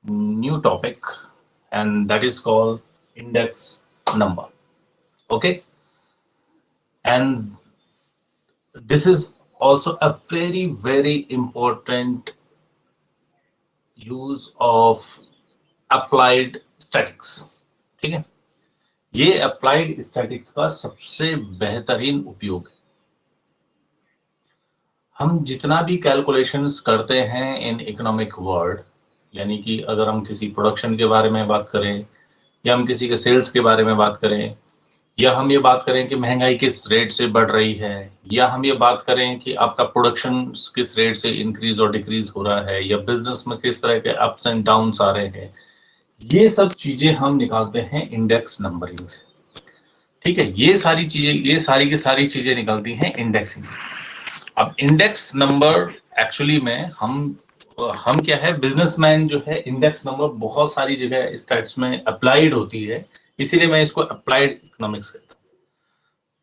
new topic, and that is called index number. Okay, and this is also a very important use of applied statics. ठीक है, ये applied statics का सबसे बेहतरीन उपयोग है। हम जितना भी कैलकुलेशंस करते हैं इन इकोनॉमिक वर्ल्ड, यानी कि अगर हम किसी प्रोडक्शन के बारे में बात करें, या हम किसी के सेल्स के बारे में बात करें, या हम ये बात करें कि महंगाई किस रेट से बढ़ रही है, या हम ये बात करें कि आपका प्रोडक्शन किस रेट से इंक्रीज और डिक्रीज हो रहा है, या बिजनेस में किस तरह के अप्स एंड डाउन्स आ रहे हैं, ये सब चीजें हम निकालते हैं इंडेक्स नंबरिंग से। ठीक है, ये सारी चीजें, ये सारी की सारी चीजें निकलती हैं इंडेक्सिंग। अब इंडेक्स नंबर एक्चुअली में हम क्या है, बिजनेसमैन जो है, इंडेक्स नंबर बहुत सारी जगह स्टैट्स में अप्लाइड होती है, इसीलिए मैं इसको अप्लाइड इकोनॉमिक्स कहता हूँ।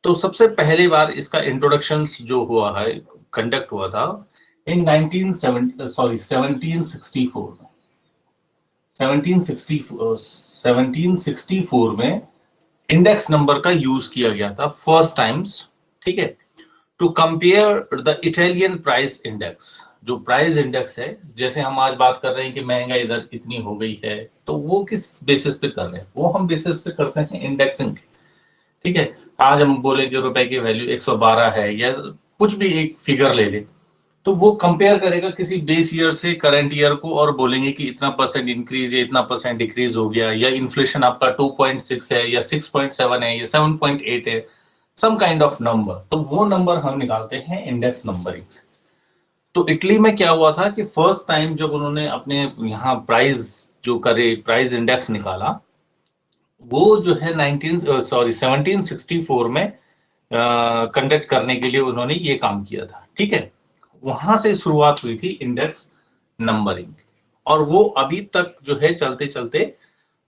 तो सबसे पहली बार इसका इंट्रोडक्शन जो हुआ है, कंडक्ट हुआ था इन 1764 में। 1764 में इंडेक्स नंबर का यूज किया गया था फर्स्ट टाइम्स। ठीक है, to compare the Italian price index. जो प्राइस इंडेक्स है, जैसे हम आज बात कर रहे हैं कि महंगाई इधर इतनी हो गई है, तो वो किस बेसिस पे कर रहे हैं, वो हम बेसिस पे करते हैं इंडेक्सिंग। ठीक है, आज हम बोले कि रुपए की वैल्यू 112 है, या कुछ भी एक फिगर ले ले, तो वो कंपेयर करेगा किसी बेस ईयर से करंट ईयर को, और बोलेंगे कि इतना परसेंट इंक्रीज है, इतना परसेंट डिक्रीज हो गया, या इन्फ्लेशन आपका 2.6 है, या 6.7 है, या 7.8 है, सम काइंड ऑफ नंबर। तो वो नंबर हम निकालते हैं इंडेक्स नंबरिंग से। तो इटली में क्या हुआ था कि फर्स्ट टाइम जब उन्होंने अपने यहाँ प्राइस जो करे, प्राइस इंडेक्स निकाला, वो जो है 1764 में कंडक्ट करने के लिए उन्होंने ये काम किया था। ठीक है, वहां से शुरुआत हुई थी इंडेक्स नंबरिंग, और वो अभी तक जो है चलते चलते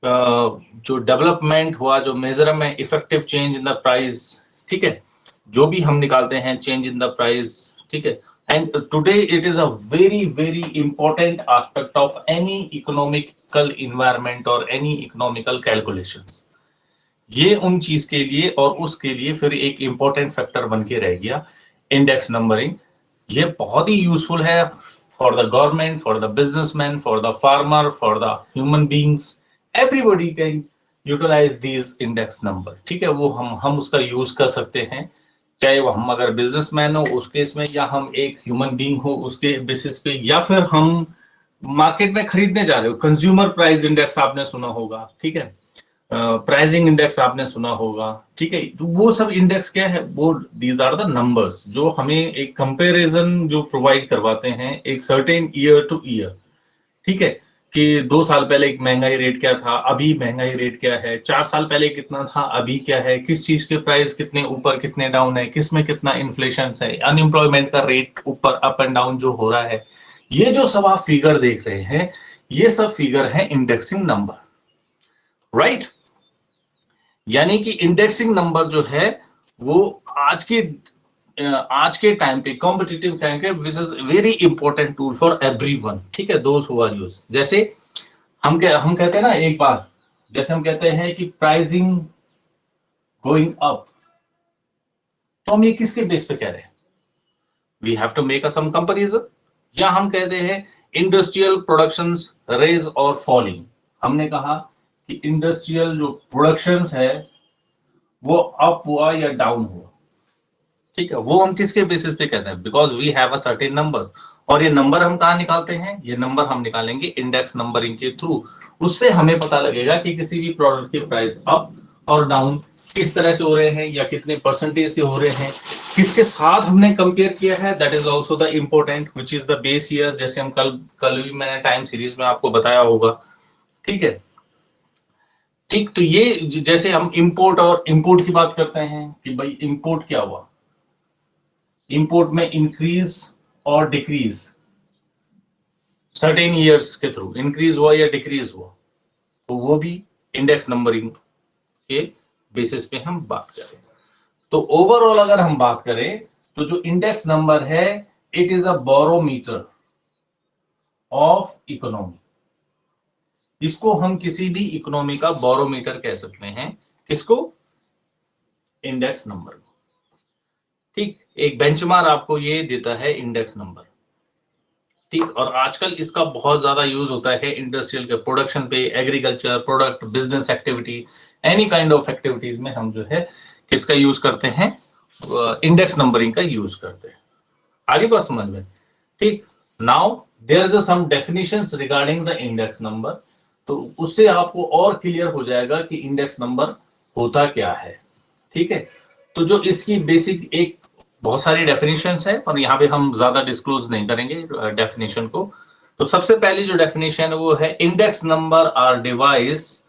जो डेवलपमेंट हुआ, जो measurement effective change in the price, ठीक है, जो भी हम निकालते हैं चेंज इन द प्राइस, ठीक है, and today it is a very important aspect of any economical environment और एनी इकोनॉमिकल कैलकुलेशंस। ये उन चीज के लिए और उसके लिए फिर एक इंपॉर्टेंट फैक्टर बन के रह गया इंडेक्स नंबरिंग। ये बहुत ही यूजफुल है for the government, for the businessman, for the farmer, for the human beings, everybody can utilise these index number. ठीक है, वो हम उसका यूज कर सकते हैं, चाहे वो हम अगर बिजनेसमैन हो उस केस में, या हम एक ह्यूमन बींग हो उसके बेसिस पे, या फिर हम मार्केट में खरीदने जा रहे हो, कंज्यूमर प्राइस इंडेक्स आपने सुना होगा। ठीक है, प्राइसिंग इंडेक्स आपने सुना होगा। ठीक है, तो वो सब इंडेक्स क्या है, वो दीज आर द नंबर्स जो हमें एक कंपैरिजन जो प्रोवाइड करवाते हैं एक सर्टेन ईयर टू ईयर। ठीक है, कि 2 साल पहले एक महंगाई रेट क्या था, अभी महंगाई रेट क्या है, 4 साल पहले कितना था, अभी क्या है, किस चीज के प्राइस कितने ऊपर कितने डाउन है, किस में कितना इन्फ्लेशन है, अनएम्प्लॉयमेंट का रेट ऊपर अप एंड डाउन जो हो रहा है, ये जो सब आप फिगर देख रहे हैं, ये सब फिगर है इंडेक्सिंग नंबर। राइट, यानी कि इंडेक्सिंग नंबर जो है वो आज के टाइम पे, कॉम्पिटिटिव टाइम पे, which is very important tool for everyone. ठीक है, दोज हु आर यूज, जैसे हम कहते हैं ना, एक बार जैसे हम कहते हैं कि प्राइसिंग गोइंग अप, तो हम ये किसके बेस पे कह रहे हैं, we have to make a some comparison. या हम कहते हैं इंडस्ट्रियल प्रोडक्शंस रेज और फॉलिंग, हमने कहा कि इंडस्ट्रियल जो प्रोडक्शंस है वो अप हुआ या डाउन हुआ। ठीक है, वो हम किसके बेसिस पे कहते हैं, because we have a certain numbers. और ये नंबर हम कहाँ निकालते हैं, ये नंबर हम निकालेंगे इंडेक्स नंबरिंग के थ्रू। उससे हमें पता लगेगा कि किसी भी प्रोडक्ट के प्राइस अप और डाउन किस तरह से हो रहे हैं, या कितने परसेंटेज से हो रहे हैं, किसके साथ हमने कंपेयर किया है, that is also the important, which is the base year, जैसे हम कल भी मैंने टाइम सीरीज में आपको बताया होगा। ठीक है, ठीक, तो ये जैसे हम इंपोर्ट और इंपोर्ट की बात करते हैं कि भाई इंपोर्ट क्या हुआ, इंपोर्ट में इंक्रीज और डिक्रीज सर्टेन ईयर्स के थ्रू इंक्रीज हुआ या डिक्रीज हुआ, तो वो भी इंडेक्स नंबरिंग के बेसिस पे हम बात करें। तो ओवरऑल अगर हम बात करें तो जो इंडेक्स नंबर है, it is a barometer of economy. इसको हम किसी भी इकोनॉमी का बैरोमीटर कह सकते हैं। किसको? Index number. ठीक, एक बेंचमार्क आपको ये देता है इंडेक्स नंबर। ठीक, और आजकल इसका बहुत ज्यादा यूज होता है इंडस्ट्रियल के प्रोडक्शन पे, agriculture, product, business activity, any kind of activities में हम जो है किसका यूज करते हैं? इंडेक्स नंबरिंग का यूज करते हैं। आगे बात समझ में? ठीक, now there is some definitions regarding the index number. तो उससे आपको और क्लियर हो जाएगा कि इंडेक्स नंबर होता क्या है। ठीक है, तो जो इसकी बेसिक एक बहुत सारी डेफिनेशंस है, और यहाँ पे हम ज्यादा डिस्क्लोज नहीं करेंगे डेफिनेशन को। तो सबसे पहली जो डेफिनेशन है वो है index number are device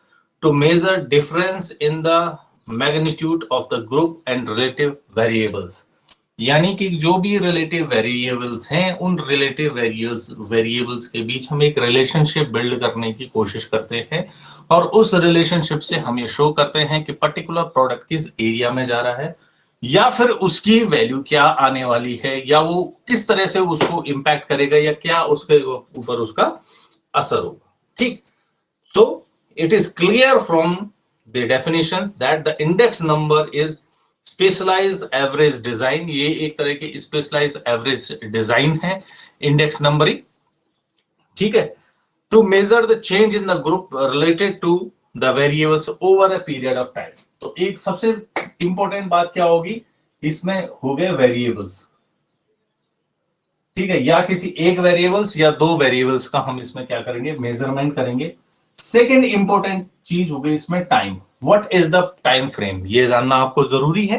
to measure difference in the magnitude of the group and relative variables. यानी कि जो भी रिलेटिव वेरिएबल्स हैं, उन रिलेटिव वेरिएबल्स के बीच हम एक रिलेशनशिप बिल्ड करने की कोशिश करते हैं, और उस रिलेशनशिप से हम ये शो करते हैं कि पर्टिकुलर प्रोडक्ट किस एरिया में जा रहा है, या फिर उसकी वैल्यू क्या आने वाली है, या वो किस तरह से उसको इंपैक्ट करेगा, या क्या उसके ऊपर उसका असर होगा। ठीक, so it is clear from the definitions that the index number is specialise average design. ये एक तरह की स्पेशलाइज एवरेज डिजाइन है इंडेक्स नंबरिंग। ठीक है, to measure the change in the group related to the variables over a period of time. तो एक सबसे इंपॉर्टेंट बात क्या होगी इसमें? हो गए वेरिएबल्स। ठीक है, या किसी एक वेरिएबल्स या दो वेरिएबल्स का हम इसमें क्या करेंगे? मेजरमेंट करेंगे। सेकेंड इंपॉर्टेंट चीज हो गई इसमें time. What is the time frame? ये जानना आपको जरूरी है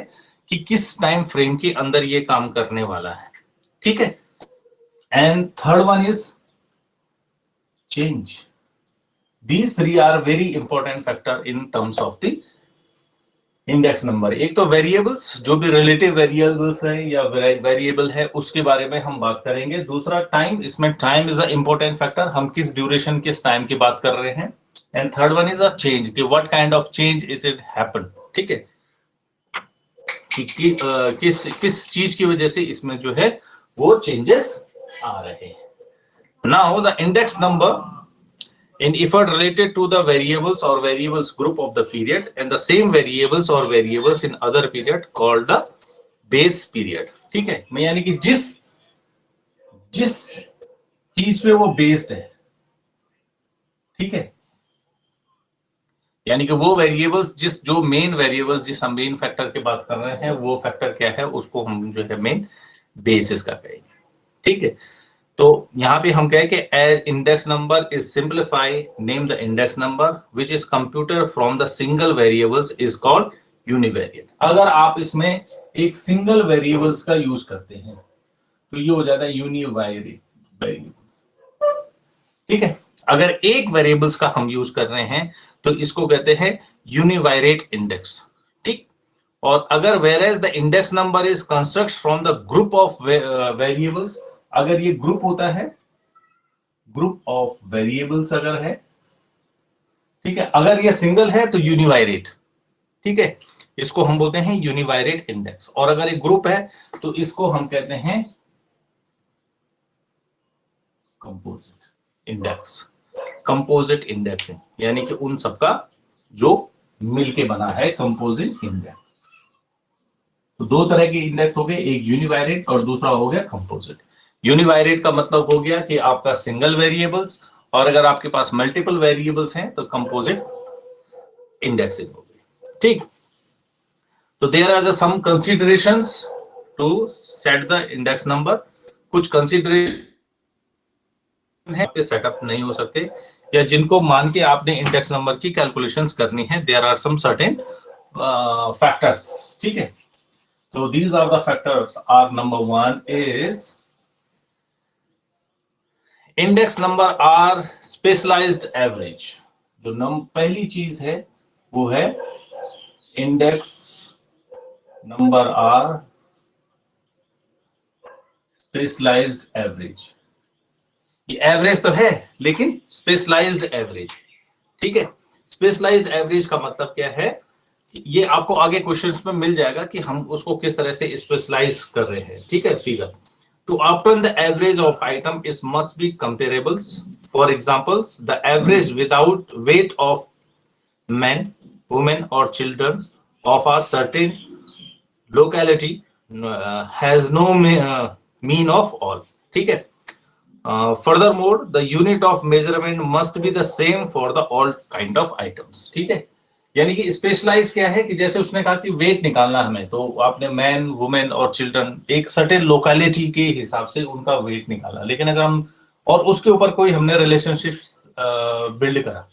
कि किस टाइम फ्रेम के अंदर ये काम करने वाला है। ठीक है, and third one is change. These three are very important factor in terms of the index number. एक तो वेरिएबल्स, जो भी रिलेटिव वेरिएबल्स है या वेरिएबल है उसके बारे में हम बात करेंगे। दूसरा टाइम, इसमें time is a important factor, हम किस ड्यूरेशन किस टाइम की बात कर रहे हैं। And third one is a change, कि what kind of change is it happen. ठीक है, किस किस चीज की वजह से इसमें जो है वो चेंजेस आ रहे हैं। Now the index number in effort related to the variables or variables group of the period, and the same variables or variables in other period called the base period। ठीक है, मैं यानी कि जिस जिस चीज पे वो बेस्ड है, ठीक है, यानी कि वो वेरिएबल्स जो मेन वेरिएबल जिस हम मेन फैक्टर की बात कर रहे हैं वो फैक्टर क्या है, उसको हम जो है मेन बेसिस का कहेंगे। ठीक है, तो यहां पे हम कहें कि index number is simplify name the index number which is computer from the single variables is called univariate. अगर आप इसमें एक सिंगल वेरिएबल्स का यूज करते हैं तो ये हो जाता है यूनिवेरिएट वेरिएबल। ठीक है, अगर एक वेरिएबल्स का हम यूज कर रहे हैं तो इसको कहते हैं यूनिवेरिएट इंडेक्स। ठीक, और अगर whereas the index number is construct from the group of variables, अगर ये ग्रुप होता है, ग्रुप ऑफ वेरिएबल्स अगर है, ठीक है, अगर ये सिंगल है तो यूनिवायरेट। ठीक है, इसको हम बोलते हैं यूनिवायरेट इंडेक्स, और अगर एक ग्रुप है तो इसको हम कहते हैं कंपोजिट इंडेक्स। कंपोजिट इंडेक्सिंग यानी कि उन सबका जो मिलके बना है कंपोजिट इंडेक्स। तो दो तरह के इंडेक्स हो गए, एक यूनिवायरेट और दूसरा हो गया कंपोजिट। यूनिवायरेट का मतलब हो गया कि आपका सिंगल वेरिएबल्स, और अगर आपके पास मल्टीपल वेरिएबल्स हैं तो कंपोजिट इंडेक्सिंग हो गई। ठीक, तो there are some considerations to set the index number. कुछ कंसीडरेशन है कि सेटअप नहीं हो सकते, या जिनको मान के आपने इंडेक्स नंबर की कैलकुलेशंस करनी है, there are some certain factors. ठीक है, so these are the factors are number one is index number are specialized average। जो पहली चीज है वो है index number are specialised average. ये एवरेज तो है लेकिन स्पेशलाइज्ड एवरेज। ठीक है, स्पेशलाइज्ड एवरेज का मतलब क्या है, ये आपको आगे क्वेश्चंस में मिल जाएगा कि हम उसको किस तरह से स्पेशलाइज कर रहे हैं। ठीक है, figure To obtain the average of item, it must be comparables. For examples, the average without weight of men, women, or children of a certain locality has no mean of all. ठीक है. Furthermore, the unit of measurement must be the same for the all kind of items. ठीक है. यानी कि specialise क्या है कि जैसे उसने कहा कि वेट निकालना हमें, तो आपने मैन, वुमेन और चिल्ड्रन एक सर्टेन लोकेलिटी के हिसाब से उनका वेट निकाला, लेकिन अगर हम और उसके ऊपर कोई हमने रिलेशनशिप बिल्ड करा,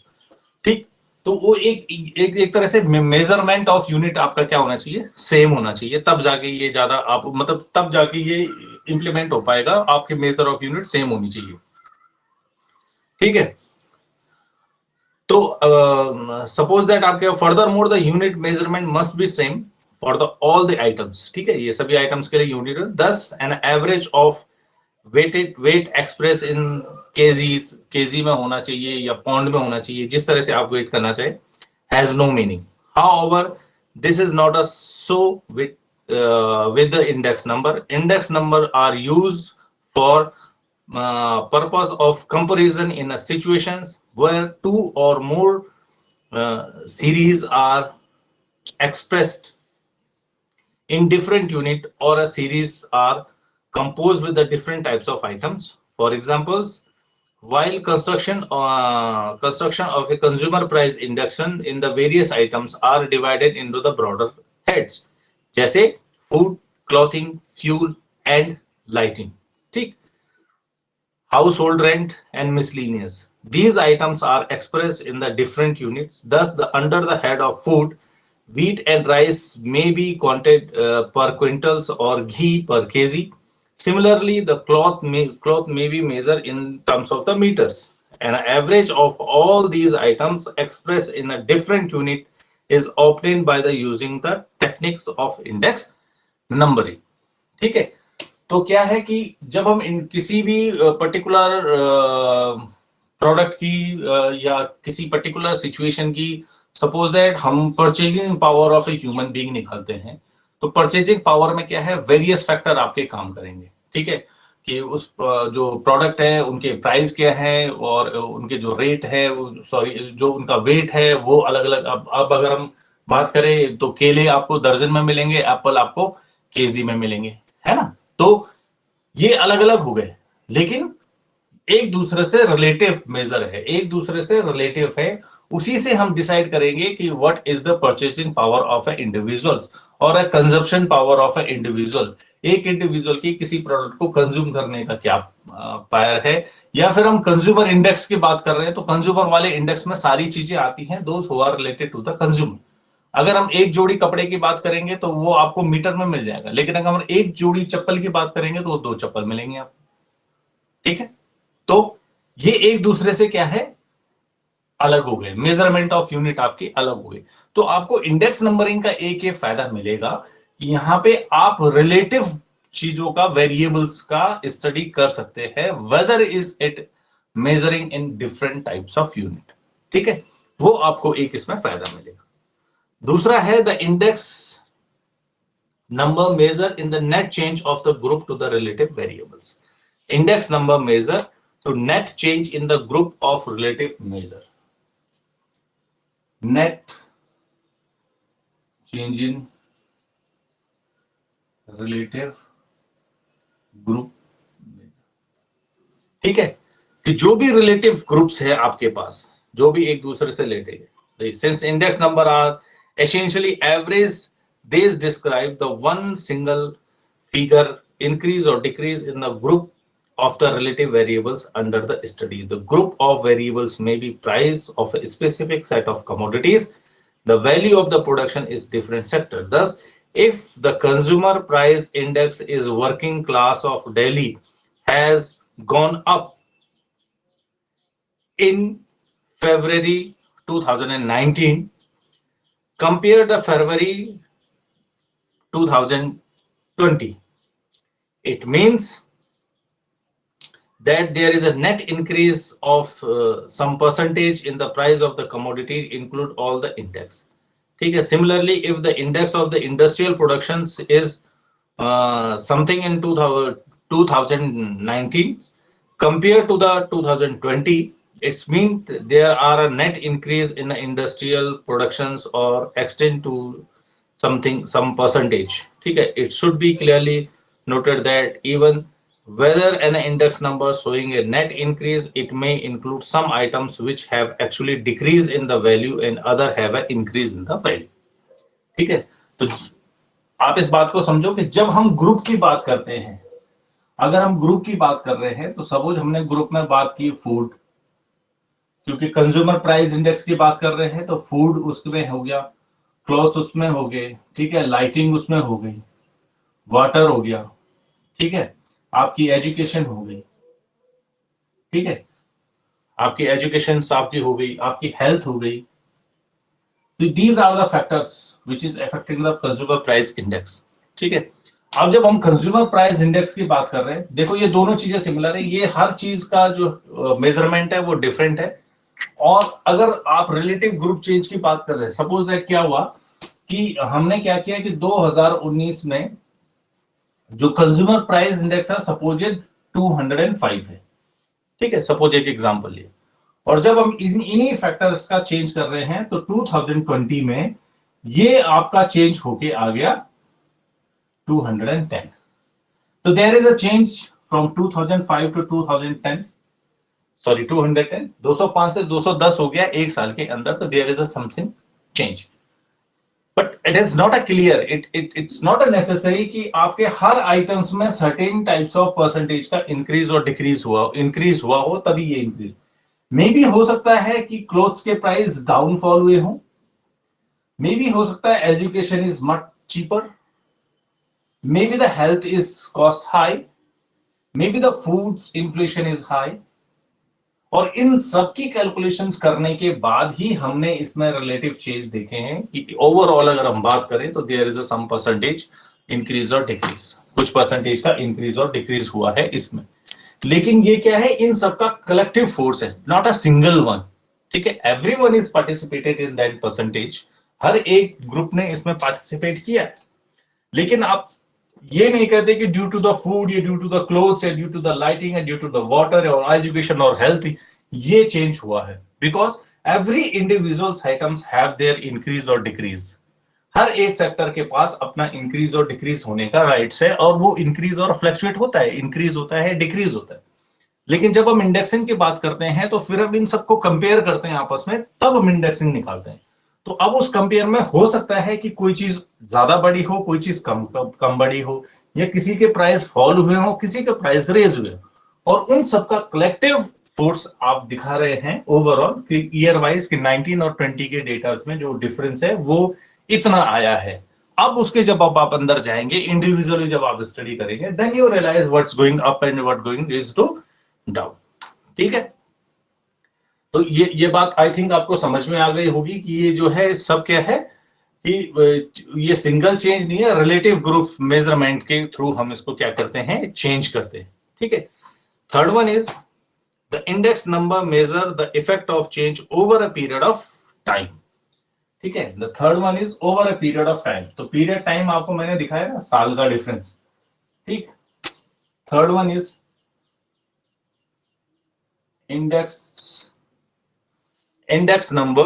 ठीक, तो वो एक तरह से मेजरमेंट ऑफ यूनिट आपका क्या होना चाहिए, सेम होना चाहिए, तब जाके ये ज्यादा आप मतलब तब जाके ये इंप्लीमेंट हो पाएगा, आपके मेजर ऑफ यूनिट सेम होनी चाहिए. ठीक है. तो सपोज दैट आपके further more the unit measurement must be same for the all the items. ठीक है, ये सभी आइटम्स के लिए यूनिट है. Thus an average of weight express in kgs, kg में होना चाहिए या पॉन्ड में होना चाहिए, जिस तरह से आप वेट करना चाहे, has no meaning. However this is not a so with the index number. Index number are used for purpose of comparison in a situations where two or more series are expressed in different unit, or a series are composed with the different types of items. For examples, while construction of a consumer price index in the various items are divided into the broader heads, जैसे food, clothing, fuel and lighting. ठीक. Household rent and miscellaneous. These items are expressed in the different units. Thus, under the head of food, wheat and rice may be counted per quintals or ghee per kg. Similarly, the cloth may be measured in terms of the meters. An average of all these items expressed in a different unit is obtained by the using the techniques of index numbering. ठीक है. तो क्या है कि जब हम किसी भी पर्टिकुलर प्रोडक्ट की या किसी पर्टिकुलर सिचुएशन की, सपोज दैट हम purchasing power of a human being निकालते हैं, तो परचेजिंग पावर में क्या है, वेरियस फैक्टर आपके काम करेंगे. ठीक है, कि उस जो प्रोडक्ट है उनके प्राइस क्या है, और उनके जो रेट है, सॉरी जो उनका वेट है वो अलग अलग. अब अगर हम बात करें तो केले आपको दर्जन में मिलेंगे, एप्पल आपको केजी में मिलेंगे, है ना. तो ये अलग अलग हो गए, लेकिन एक दूसरे से रिलेटिव मेजर है, एक दूसरे से रिलेटिव है. उसी से हम डिसाइड करेंगे कि what is the purchasing power of a individual और a consumption power of a individual. एक इंडिविजुअल की किसी प्रोडक्ट को कंज्यूम करने का क्या पावर है. या फिर हम कंज्यूमर इंडेक्स की बात कर रहे हैं, तो कंज्यूमर वाले इंडेक्स में सारी चीजें आती हैं, those who are related to the consumer. अगर हम एक जोड़ी कपड़े की बात करेंगे तो वो आपको मीटर में मिल जाएगा, लेकिन अगर हम एक जोड़ी चप्पल की बात करेंगे तो वो 2 चप्पल मिलेंगे आपको. ठीक है. तो ये एक दूसरे से क्या है, अलग हो गए, मेजरमेंट ऑफ यूनिट आपकी अलग हो गई. तो आपको इंडेक्स नंबरिंग का एक ये फायदा मिलेगा कि यहां पे आप रिलेटिव चीजों का, वेरिएबल्स का स्टडी कर सकते हैं, whether is it measuring in different types of unit. ठीक है, वो आपको एक इसमें फायदा मिलेगा. दूसरा है the index number measure in the net change of the group to the relative variables. Index number measure to net change in the group of relative measure. Net change in relative group. ठीक है, कि जो भी relative groups है आपके पास, जो भी एक दूसरे से रिलेटेड है, since index number are essentially average, these describe the one single figure increase or decrease in the group of the relative variables under the study. The group of variables may be price of a specific set of commodities. The value of the production is different sector. Thus, if the consumer price index is working class of Delhi has gone up in February 2019, compare the February 2020, it means that there is a net increase of some percentage in the price of the commodity, include all the index. ठीक है. Similarly, if the index of the industrial productions is something in 2019 compared to the 2020, it's mean there are a net increase in the industrial productions or extend to something, some percentage. ठीक है, it should be clearly noted that even whether an index number showing a net increase, it may include some items which have actually decreased in the value and other have an increase in the value. ठीक है, तो आप इस बात को समझो कि जब हम ग्रुप की बात करते हैं, अगर हम ग्रुप की बात कर रहे हैं तो सपोज हमने ग्रुप में बात की फूड, क्योंकि कंज्यूमर प्राइस इंडेक्स की बात कर रहे हैं तो फूड उसमें हो गया, क्लॉथ्स उसमें हो गए, ठीक है, लाइटिंग उसमें हो गई, वाटर हो गया, ठीक है, आपकी एजुकेशन हो गई, ठीक है, आपकी एजुकेशन आपकी हो गई, आपकी हेल्थ हो गई. तो these are the factors which is affecting the consumer price index. ठीक है, अब जब हम कंज्यूमर प्राइस इंडेक्स की बात कर रहे हैं, देखो ये दोनों चीजें सिमिलर है, ये हर चीज का जो मेजरमेंट है वो डिफरेंट है. और अगर आप रिलेटिव ग्रुप चेंज की बात कर रहे हैं, सपोज दैट क्या हुआ कि हमने क्या किया कि 2019 में जो कंज्यूमर प्राइस इंडेक्स है सपोज 205 है, ठीक है, सपोज एक एग्जांपल लिए, और जब हम इन्हीं फैक्टर्स का चेंज कर रहे हैं तो 2020 में ये आपका चेंज होके आ गया 210. तो there is a change from 2005 to 2010, sorry 210, 205 से 210 हो गया एक साल के अंदर. तो there is a something change, but it is not a clear, it's not a necessary कि आपके हर आइटम्स में सर्टेन टाइप्स ऑफ परसेंटेज का इंक्रीज और डिक्रीज हुआ हो तभी ये इंक्रीज. मे बी हो सकता है कि क्लोथ्स के प्राइस डाउनफॉल हुए हो, मे बी हो सकता है education is much cheaper, may be the health is cost high, may be the foods inflation is high. और इन सबकी कैलकुलेशंस करने के बाद ही हमने इसमें रिलेटिव चेंज देखे हैं कि ओवरऑल अगर हम बात करें तो there is a some percentage increase और डिक्रीज, कुछ परसेंटेज का इंक्रीज और डिक्रीज हुआ है इसमें. लेकिन ये क्या है, इन सबका कलेक्टिव फोर्स है, नॉट अ सिंगल वन. ठीक है, everyone is participated in that percentage, हर एक ग्रुप ने इसमें पार्टिसिपेट किया. लेकिन आप ये नहीं कहते कि ड्यू टू द फूड या ड्यू टू द क्लोथ्स या ड्यू टू द लाइटिंग या ड्यू टू द वाटर और एजुकेशन और हेल्थ ये चेंज हुआ है. Because every individuals items have their increase और डिक्रीज. हर एक सेक्टर के पास अपना इंक्रीज और डिक्रीज होने का राइट्स है, और वो इंक्रीज और फ्लक्चुएट होता है, इंक्रीज होता है, डिक्रीज होता है. लेकिन जब हम इंडेक्सिंग की बात करते हैं तो फिर हम इन सबको कंपेयर करते हैं आपस में, तब हम इंडेक्सिंग निकालते हैं. तो अब उस कंपेयर में हो सकता है कि कोई चीज ज्यादा बड़ी हो, कोई चीज कम बड़ी हो, या किसी के प्राइस फॉल हुए हो, किसी के प्राइस रेज हुए हो, और उन सबका कलेक्टिव फोर्स आप दिखा रहे हैं ओवरऑल कि ईयर वाइज कि 19 और 20 के डेटा में जो डिफरेंस है वो इतना आया है. अब उसके जब आप अंदर जाएंगे, इंडिविजुअली जब आप स्टडी करेंगे, then you realize what's going up and what going is to down. ठीक है, तो ये बात आई थिंक आपको समझ में आ गई होगी कि ये जो है सब क्या है कि ये सिंगल चेंज नहीं है, रिलेटिव ग्रुप मेजरमेंट के थ्रू हम इसको क्या करते हैं, चेंज करते हैं. ठीक है, third one is the index number measure the effect of change over a period of time. ठीक है, the third one is over a period of time. तो पीरियड टाइम आपको मैंने दिखाया ना, साल का डिफरेंस. ठीक, third one is index number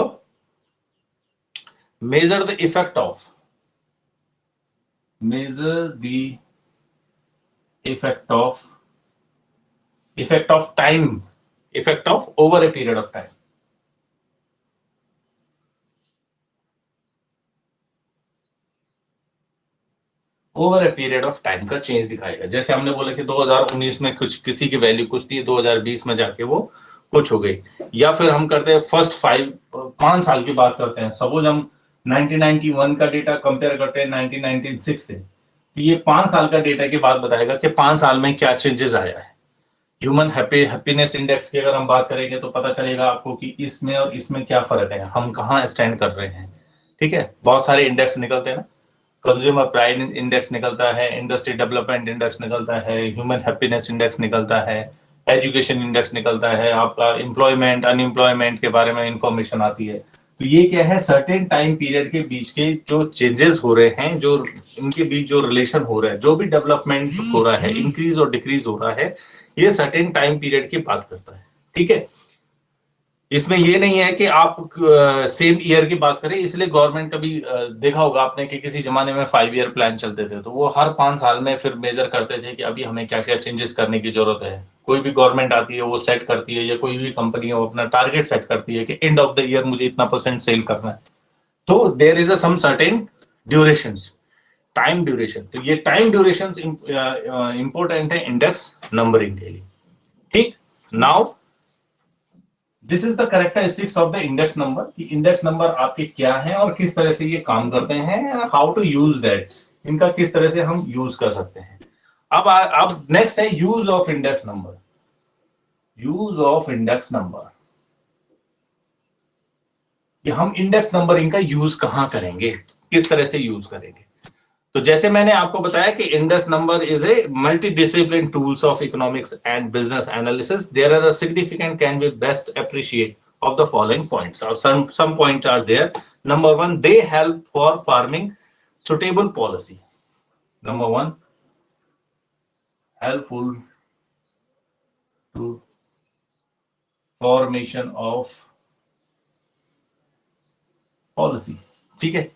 measure the effect of time, effect of over a period of time. Over a period of time का change दिखाएगा. जैसे हमने बोला कि 2019 में कुछ किसी की वैल्यू कुछ थी, 2020 में जाके वो कुछ हो गई. या फिर हम करते हैं फर्स्ट 5 साल की बात करते हैं, सपोज हम 1991 का डेटा कंपेयर करते हैं 1996 से, तो ये 5 साल का डेटा की बात बताएगा कि 5 साल में क्या चेंजेस आया है. ह्यूमन हैप्पीनेस इंडेक्स की अगर हम बात करेंगे तो पता चलेगा आपको कि इसमें और इसमें क्या फर्क है, हम कहाँ स्टैंड कर रहे हैं. ठीक है, बहुत सारे इंडेक्स निकलते हैं ना, कंज्यूमर प्राइस इंडेक्स निकलता है, इंडस्ट्री डेवलपमेंट इंडेक्स निकलता है, ह्यूमन हैप्पीनेस इंडेक्स निकलता है, एजुकेशन इंडेक्स निकलता है, आपका एम्प्लॉयमेंट अनएम्प्लॉयमेंट के बारे में इंफॉर्मेशन आती है. तो ये क्या है, सर्टेन टाइम पीरियड के बीच के जो चेंजेस हो रहे हैं, जो इनके बीच जो रिलेशन हो रहा है, जो भी डेवलपमेंट हो रहा है, इंक्रीज और डिक्रीज हो रहा है, ये सर्टेन टाइम पीरियड की बात करता है। ठीक है, इसमें ये नहीं है कि आप सेम ईयर की बात करें। इसलिए गवर्नमेंट कभी देखा होगा आपने कि किसी जमाने में 5 ईयर प्लान चलते थे, तो वो हर 5 साल में फिर मेजर करते थे कि अभी हमें क्या क्या चेंजेस करने की जरूरत है। कोई भी गवर्नमेंट आती है वो सेट करती है, या कोई भी कंपनी है वो अपना टारगेट सेट करती है कि एंड ऑफ द ईयर मुझे इतना % सेल करना है। तो there is a some certain durations, time duration. तो ये टाइम ड्यूरेशन इंपॉर्टेंट है इंडेक्स नंबरिंग के लिए। ठीक, now this is the characteristics of the index number, कि इंडेक्स नंबर आपके क्या हैं और किस तरह से ये काम करते हैं, हाउ टू यूज दैट, इनका किस तरह से हम यूज कर सकते हैं। अब नेक्स्ट है use of index number. Use of index number, कि हम इंडेक्स नंबरिंग का यूज कहां करेंगे, किस तरह से यूज करेंगे। तो जैसे मैंने आपको बताया कि index number is a multi discipline tools of economics and business analysis. There are significant can be best appreciate of the following points, or some points are there. Number one, they help for farming suitable policy. Number one, helpful to formation of policy. ठीक है,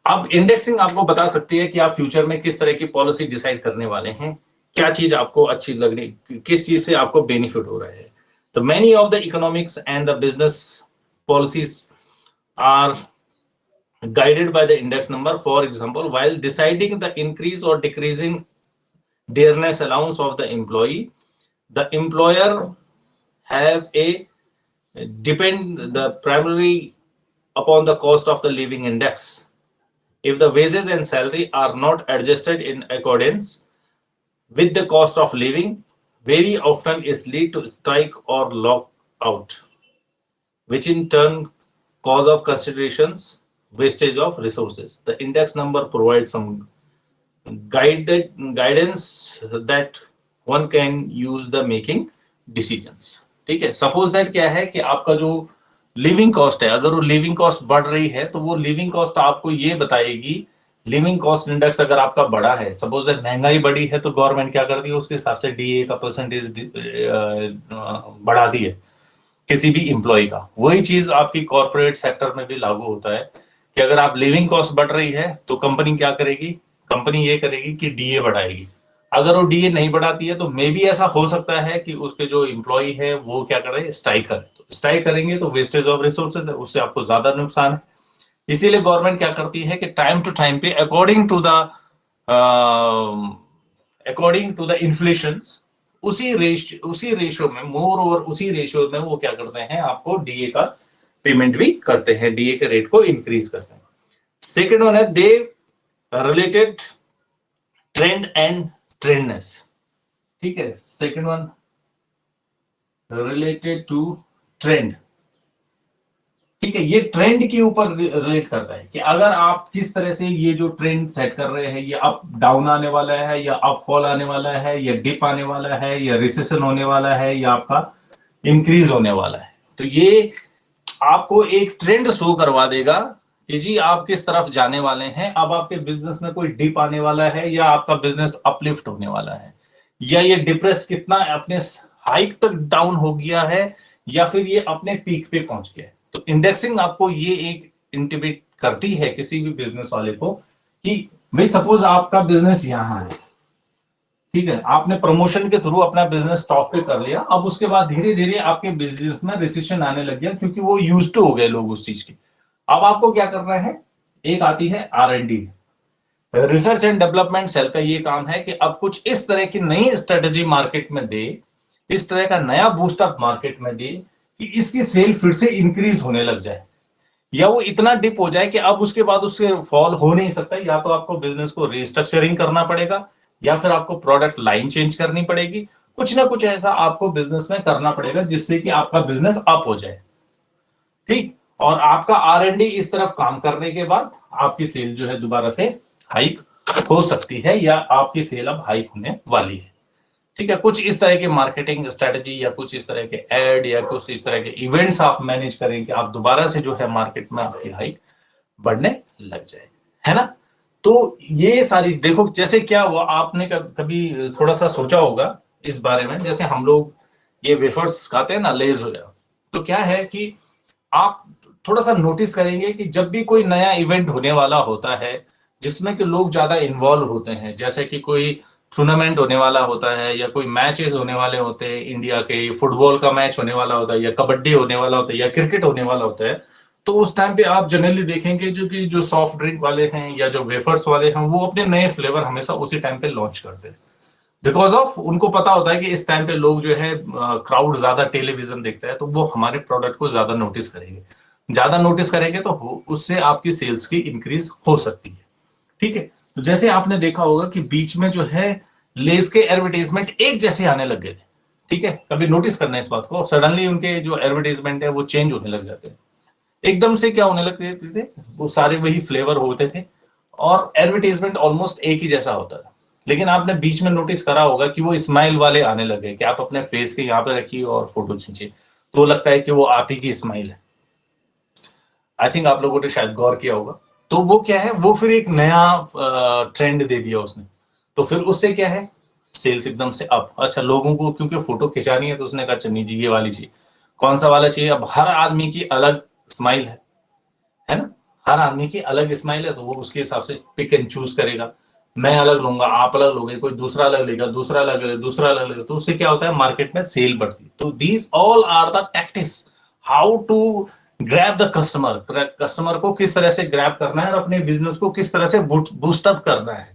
अब indexing आपको बता सकती है कि आप future में किस तरह की पॉलिसी डिसाइड करने वाले हैं, क्या चीज आपको अच्छी लग रही, किस चीज से आपको बेनिफिट हो रहा है। तो many of the economics and the business policies are guided by the index number. For example, while deciding the increase or decreasing dearness allowance of the employee, the employer have a depend the primarily upon the cost of the living index. If the wages and salary are not adjusted in accordance with the cost of living, very often is lead to strike or lockout, which in turn cause of considerations wastage of resources. The index number provides some guidance that one can use the making decisions. ठीक है, suppose that क्या है कि आपका जो living cost है, अगर वो लिविंग कॉस्ट बढ़ रही है तो वो लिविंग कॉस्ट आपको ये बताएगी। लिविंग कॉस्ट इंडेक्स अगर आपका बड़ा है, सपोज दैट महंगाई बढ़ी है, तो गवर्नमेंट क्या करती है, उसके हिसाब से डीए का परसेंटेज बढ़ाती है किसी भी इंप्लॉय का। वही चीज आपकी कॉर्पोरेट सेक्टर में भी लागू होता है कि अगर आप लिविंग कॉस्ट बढ़ रही है तो कंपनी क्या करेगी, कंपनी ये करेगी कि डीए बढ़ाएगी। अगर वो डीए नहीं बढ़ाती है तो मे भी ऐसा हो सकता है कि उसके जो इंप्लॉय है वो क्या करे, स्ट्राइक करे। तो स्ट्राइक करेंगे तो वेस्टेज ऑफ रिसोर्सेज है, उससे आपको ज्यादा नुकसान है। इसीलिए गवर्नमेंट क्या करती है कि टाइम टू टाइम पे अकॉर्डिंग टू द इन्फ्लेशन, उसी रेशियो में, मोर ओवर उसी रेशियो में वो क्या करते हैं, आपको डीए का पेमेंट भी करते हैं, डीए के रेट को इंक्रीज करते हैं। सेकेंड वन है they related trend and trendness. ठीक है, second one related to trend. ठीक है, ये ट्रेंड के ऊपर रिलेट करता है कि अगर आप किस तरह से ये जो ट्रेंड सेट कर रहे हैं, ये अप डाउन आने वाला है, या अप फॉल आने वाला है, या डिप आने वाला है, या रिसेशन होने वाला है, या आपका इंक्रीज होने वाला है। तो ये आपको एक ट्रेंड शो करवा देगा कि जी आप किस तरफ जाने वाले हैं। अब आपके बिजनेस में कोई डिप आने वाला है, या आपका बिजनेस अपलिफ्ट होने वाला है, या ये डिप्रेस कितना अपने हाइक तक डाउन हो गया है, या फिर ये अपने पीक पे पहुंच गया है। तो इंडेक्सिंग आपको ये एक इंटिमेट करती है किसी भी बिजनेस वाले को कि भाई सपोज आपका बिजनेस यहां है, ठीक है, आपने प्रमोशन के थ्रू अपना बिजनेस टॉप पे कर लिया। अब उसके बाद धीरे धीरे आपके बिजनेस में रिसेशन आने लग गया, क्योंकि वो यूज्ड टू हो गए लोग उस चीज के। अब आपको क्या करना है, एक आती है R&D, research and development cell का ये काम है कि अब कुछ इस तरह की नई स्ट्रेटेजी मार्केट में दे, इस तरह का नया बूस्टअप मार्केट में दे कि इसकी सेल फिर से इंक्रीज होने लग जाए, या वो इतना डिप हो जाए कि अब उसके बाद उससे फॉल हो नहीं सकता। या तो आपको बिजनेस को रिस्ट्रक्चरिंग करना पड़ेगा, या फिर आपको प्रोडक्ट लाइन चेंज करनी पड़ेगी। कुछ ना कुछ ऐसा आपको बिजनेस में करना पड़ेगा जिससे कि आपका बिजनेस अप हो जाए। ठीक, और आपका R&D इस तरफ काम करने के बाद आपकी सेल जो है दोबारा से हाइक हो सकती है, या आपकी सेल अब हाइक होने वाली है। ठीक है, कुछ इस तरह के मार्केटिंग स्ट्रेटजी या कुछ इस तरह के एड या कुछ इस तरह के इवेंट्स आप मैनेज करें कि आप दोबारा से जो है मार्केट में आपकी हाइक बढ़ने लग जाए, है ना। तो ये सारी देखो, जैसे क्या हुआ, आपने कभी थोड़ा सा सोचा होगा इस बारे में, जैसे हम लोग ये वेफर्स खाते हैं ना, लेज हो गया, तो क्या है कि आप थोड़ा सा नोटिस करेंगे कि जब भी कोई नया इवेंट होने वाला होता है जिसमें कि लोग ज्यादा इन्वॉल्व होते हैं, जैसे कि कोई टूर्नामेंट होने वाला होता है या कोई मैचेस होने वाले होते हैं, इंडिया के फुटबॉल का मैच होने वाला होता है या कबड्डी होने वाला होता है या क्रिकेट होने वाला होता है, तो उस टाइम पे आप जनरली देखेंगे जो कि जो सॉफ्ट ड्रिंक वाले हैं या जो वेफर्स वाले हैं वो अपने नए फ्लेवर हमेशा उसी टाइम पे लॉन्च करते हैं, बिकॉज ऑफ उनको पता होता है कि इस टाइम पे लोग जो है क्राउड ज्यादा टेलीविजन देखता है, तो वो हमारे प्रोडक्ट को ज्यादा नोटिस करेंगे, ज्यादा नोटिस करेंगे तो उससे आपकी सेल्स की इंक्रीज हो सकती है। ठीक है, तो जैसे आपने देखा होगा कि बीच में जो है लेस के एडवर्टाइजमेंट एक जैसे आने लग गए थे, ठीक है, कभी नोटिस करना है इस बात को, सडनली उनके जो एडवर्टाइजमेंट है वो चेंज होने लग जाते हैं, एकदम से क्या होने लगते थे, वो सारे वही फ्लेवर होते थे और एडवर्टाइजमेंट ऑलमोस्ट एक ही जैसा होता था। लेकिन आपने बीच में नोटिस करा होगा कि वो स्माइल वाले आने लगे कि आप अपने फेस के यहाँ पे रखिए और फोटो खींचिए, तो लगता है कि वो आप ही की स्माइल है। आई थिंक आप लोगों ने शायद गौर किया होगा। तो वो क्या है, वो फिर एक नया ट्रेंड दे दिया उसने, तो फिर उससे क्या है, सेल्स एकदम से अप। अच्छा, लोगों को क्योंकि फोटो खिंचानी है तो उसने कहा चन्नी जी ये वाली चाहिए, कौन सा वाला चाहिए, अब हर आदमी की अलग स्माइल है ना, हर आदमी की अलग स्माइल है, तो वो उसके हिसाब से पिक एंड चूज करेगा, मैं अलग लूंगा, आप अलग लोगे, कोई दूसरा अलग लेगा, दूसरा अलग लेगा, दूसरा अलग लेगा, तो उससे क्या होता है, मार्केट में सेल बढ़ती है। तो these all are the tactics how to grab the customer, customer को किस तरह से ग्रैब करना है और अपने बिजनेस को किस तरह से बूस्टअप करना है।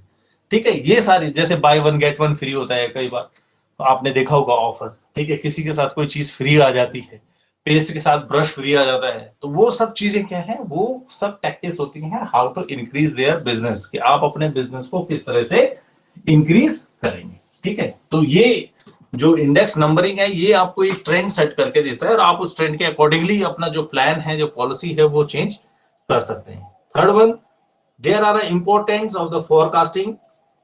ठीक है, ये सारी, जैसे by one get one free होता है कई बार, तो आपने देखा होगा ऑफर, ठीक है, किसी के साथ कोई चीज फ्री आ जाती है, पेस्ट के साथ ब्रश फ्री आ जाता है, तो वो सब चीजें क्या है, वो सब टैक्टिक्स होती हैं how to increase their business, कि आप अपने बिजनेस को किस तरह से इंक्रीज करेंगे। ठीक है, तो ये जो इंडेक्स नंबरिंग है ये आपको एक ट्रेंड सेट करके देता है और आप उस ट्रेंड के अकॉर्डिंगली अपना जो प्लान है, जो पॉलिसी है, वो चेंज कर सकते हैं। Third one, there are importance of the forecasting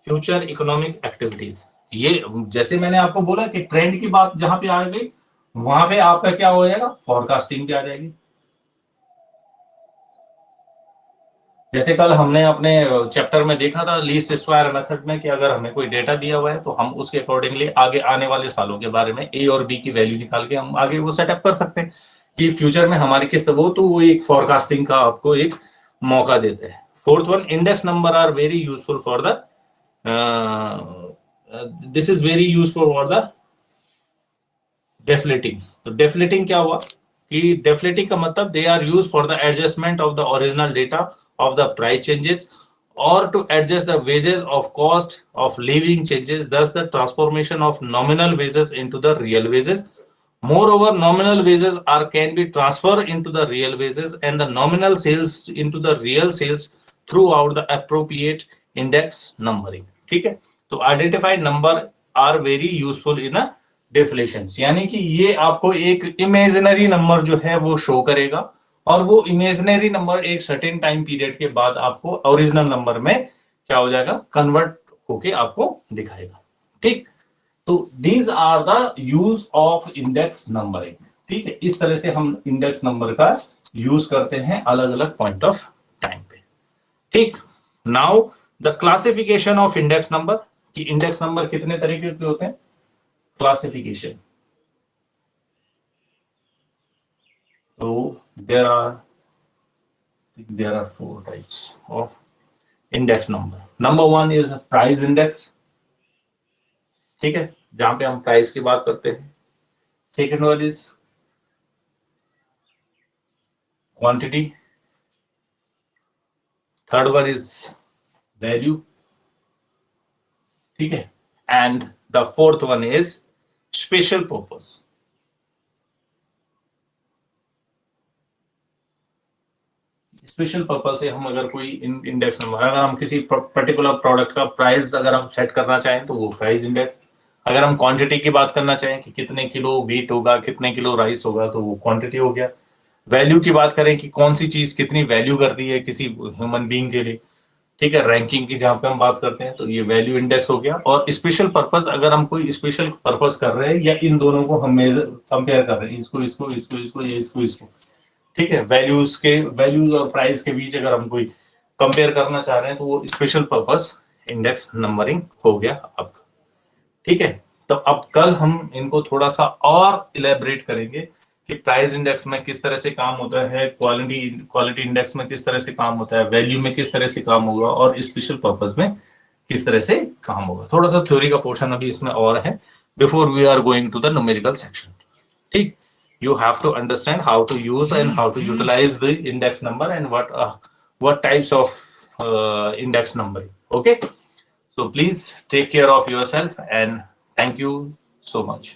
future economic activities. ये जैसे मैंने आपको बोला कि ट्रेंड की बात जहां पे आ गई, वहां पे आपका क्या हो जाएगा, फोरकास्टिंग भी आ जाएगी। जैसे कल हमने अपने चैप्टर में देखा था लीस्ट स्क्वायर मेथड में कि अगर हमें कोई डेटा दिया हुआ है तो हम उसके अकॉर्डिंगली आगे आने वाले सालों के बारे में ए और बी की वैल्यू निकाल के हम आगे वो सेटअप कर सकते हैं कि फ्यूचर में हमारी किस, वो एक फोरकास्टिंग का आपको एक मौका देते हैं। Fourth one, index number are very useful for the, this is very useful for the deflating. तो डेफलेटिंग क्या हुआ कि डेफलेटिंग का मतलब they are use for the adjustment of the original data of the price changes और to adjust the wages of cost of living changes, thus the transformation of nominal wages into the real wages. Moreover, nominal wages are can be transferred into the real wages and the nominal sales into the real sales throughout the appropriate index numbering. ठीक है, तो identified number are very useful in a deflation, यानी कि ये आपको एक imaginary number जो है वो शो करेगा और वो इमेजिनरी नंबर एक सर्टेन टाइम पीरियड के बाद आपको ओरिजिनल नंबर में क्या हो जाएगा, कन्वर्ट होके आपको दिखाएगा। ठीक, तो these are the use of index numbering. ठीक है, इस तरह से हम इंडेक्स नंबर का यूज करते हैं अलग अलग पॉइंट ऑफ टाइम पे। ठीक, now the classification of index number, कि इंडेक्स नंबर कितने तरीके के होते हैं, क्लासिफिकेशन। तो there are there are four types of index number. Number one is price index, ठीक है, जहां पे हम प्राइस की बात करते हैं। Second one is quantity, third one is value, ठीक है, and the fourth one is special purpose. Special purpose से हम अगर कोई इंडेक्स नंबर, अगर हम किसी पर्टिकुलर प्रोडक्ट का प्राइस अगर हम सेट करना चाहें तो वो प्राइस इंडेक्स, अगर हम क्वांटिटी की बात करना चाहें कि कितने किलो वीट होगा, कितने किलो राइस होगा, तो वो क्वांटिटी हो गया। वैल्यू की बात करें कि कौन सी चीज कितनी वैल्यू करती है किसी ह्यूमन बीइंग के लिए, ठीक है, रैंकिंग की जहां पे हम बात करते हैं तो ये वैल्यू इंडेक्स हो गया। और स्पेशल पर्पस, अगर हम कोई स्पेशल पर्पस कर रहे हैं या इन दोनों को हम कंपेयर कर रहे हैं, इसको इसको इसको इसको या इसको इसको, ठीक है, वैल्यूज और प्राइस के बीच अगर हम कोई कंपेयर करना चाह रहे हैं तो वो स्पेशल पर्पस इंडेक्स नंबरिंग हो गया अब। ठीक है, तो अब कल हम इनको थोड़ा सा और इलेबरेट करेंगे कि प्राइस इंडेक्स में किस तरह से काम होता है, क्वालिटी इंडेक्स में किस तरह से काम होता है, वैल्यू में किस तरह से काम होगा और स्पेशल पर्पस में किस तरह से काम होगा। थोड़ा सा थ्योरी का पोर्शन अभी इसमें और है before we are going to the numerical section. ठीक, you have to understand how to use and how to utilize the index number and what types of index numbering. Okay, so please take care of yourself and thank you so much.